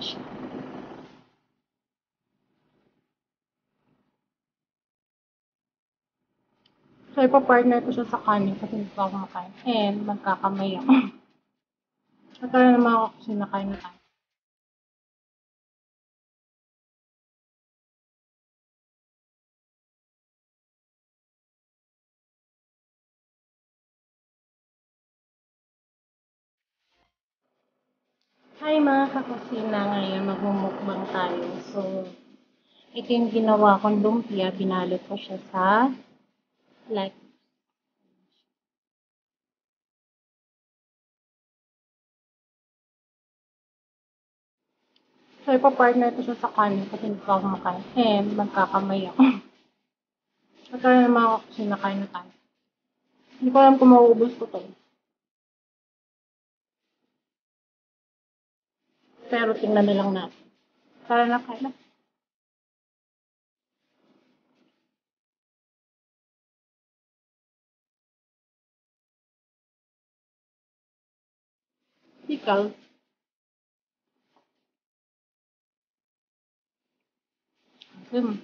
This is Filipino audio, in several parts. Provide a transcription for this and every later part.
siya. So, ipa-partner ko siya sa kanin kasi hindi pa ako makain. And, magkakamay ako. At tara naman ako kasi nakain na tayo. Hi mga kakusina, ngayon magmumukbang tayo. So, ito yung ginawa kong lumpia, binalot ko siya sa like, so ipa-partner ko siya sa kanin kasi hindi pa ako makain. And, magkakamay ako. At tara naman ako kasi nakain na tayo. Hindi ko alam kung mauubos ko to. Pero tingnan na lang natin. Tara na, kain na. Ikaw, hmm.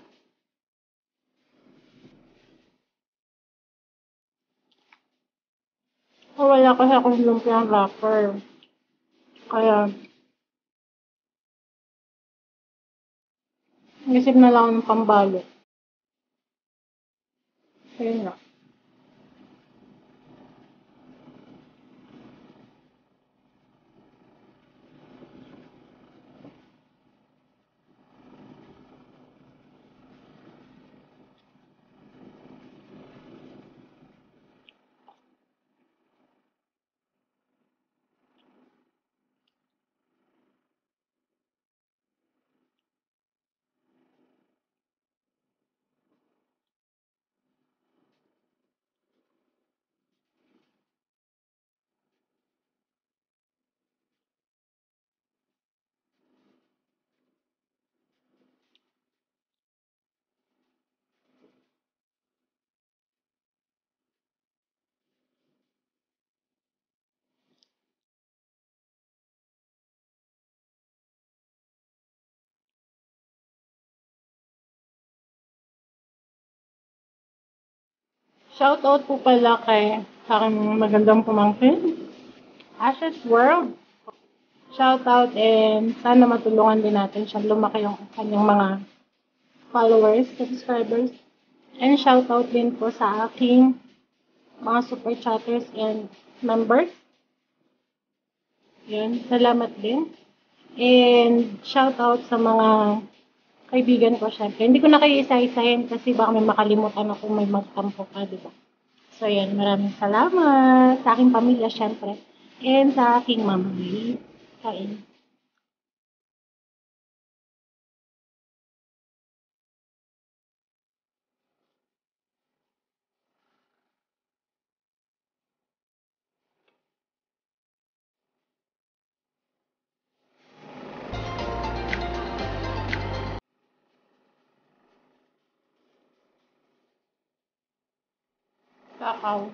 Oh, wala kasi akong lumpia wrapper. Kaya, isip na lang ako ng pambalot. Ayun nga. Shoutout po pala kay sa aking magandang pumangkin, Ashes World. Shoutout and sana matulungan din natin siya lumaki yung kanyang mga followers, subscribers. And shoutout din po sa aking mga super chatters and members. Yun, salamat din. And shoutout sa mga kaibigan ko, syempre. Hindi ko na kayo isa-isahin kasi baka may makalimutan ako may magtampo pa, di ba? So, yan. Maraming salamat sa aking pamilya, syempre. And sa aking mamay. Kain. Kakao.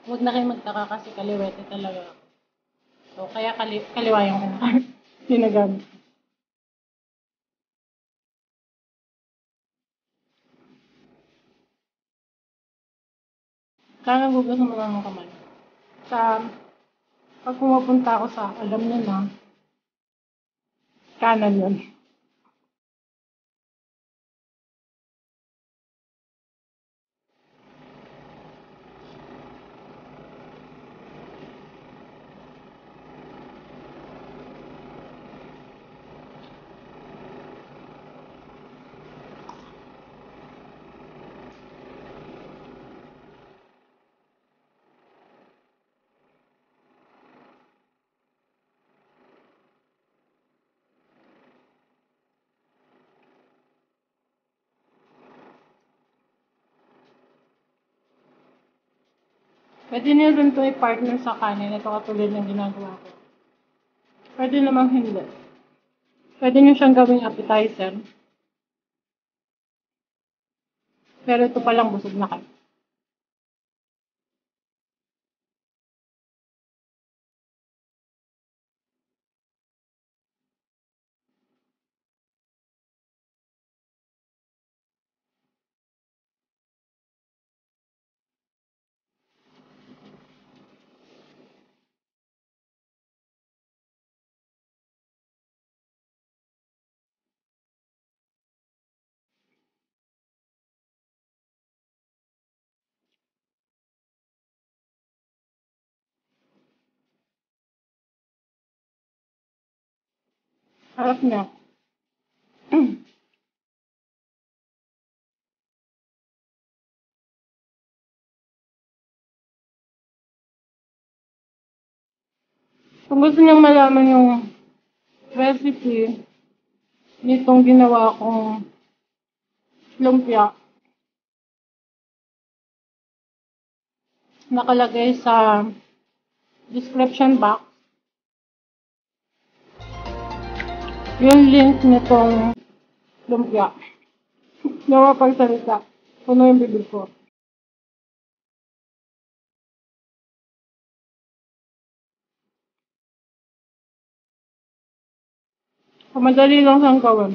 Huwag na kayo magtaka kasi kaliwete talaga ako. So, kaya kaliwa yung ginagamit. Kaya nagugas mo lang ng kamay. Sa, pag pumupunta ako sa, alam niyo na, kanan yun. Pwede niyo rin ito i-partner sa kanin. Ito katulad ng ginagawa ko. Pwede namang hindi. Pwede niyo siyang gawing appetizer. Pero ito palang busog na kayo. Harap niya. Kung gusto niyong malaman yung recipe nitong ginawa kong lumpia, nakalagay sa description box yung link nitong lumpia. Nawa pagsalita. Puno yung bibig ko. Madali lang siyang gawin.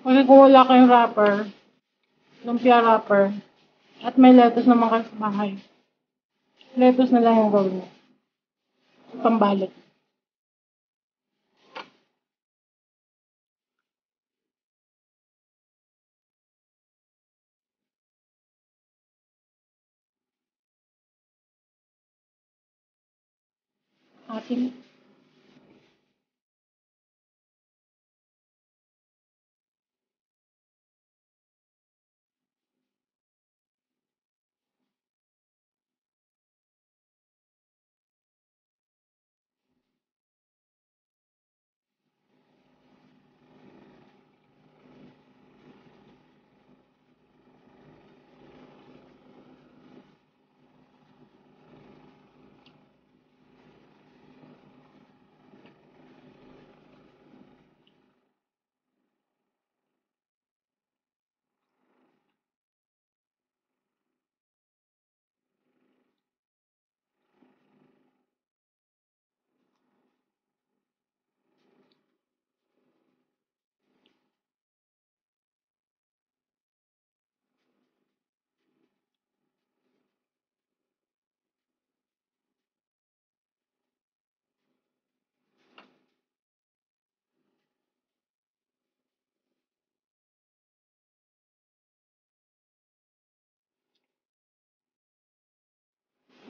Kasi kung wala kayong wrapper, lumpia wrapper, at may lettuce naman kayo sa bahay, lettuce na lang yung gawin mo. Pambalot. Ating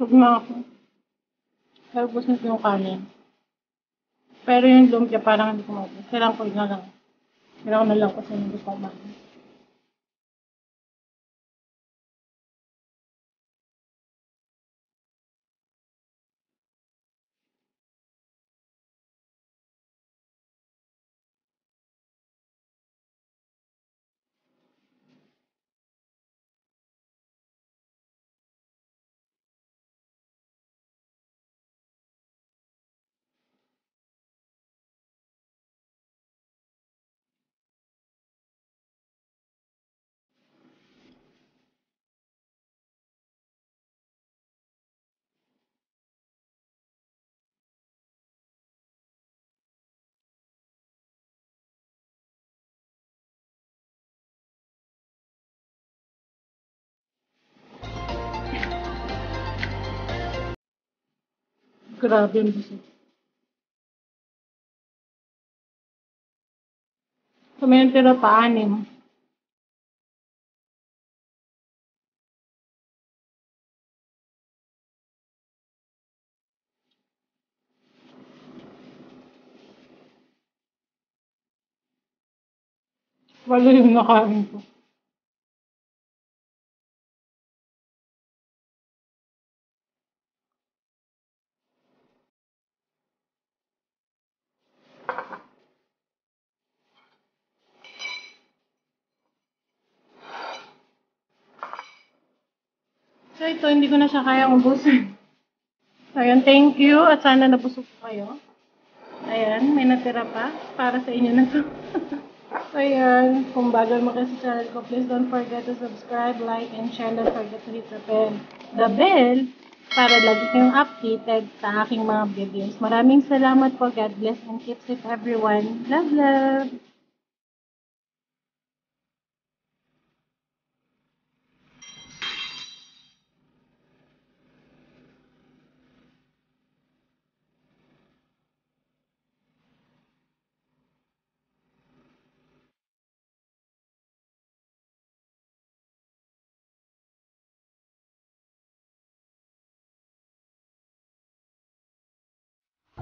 Huwag na ako. Pero gusto nito yung kanin. Pero yung lumpia parang hindi ko mabos. Kailangan ko na lang. Kailangan ko na lang kasi yung gusto ko kumain. Grabe yung busog. So, may tira pa, 6. Walo yung nakain ko. So ito, hindi ko na siya kayang ubusin. So ayan, thank you at sana nabusog po kayo. Ayan, may natira pa para sa inyo na to. So ayan, kung bago mo kayo sa channel ko, please don't forget to subscribe, like, and share. Don't forget to hit the bell para lagi kayong updated sa aking mga videos. Maraming salamat po. God bless and keep safe everyone. Love, love!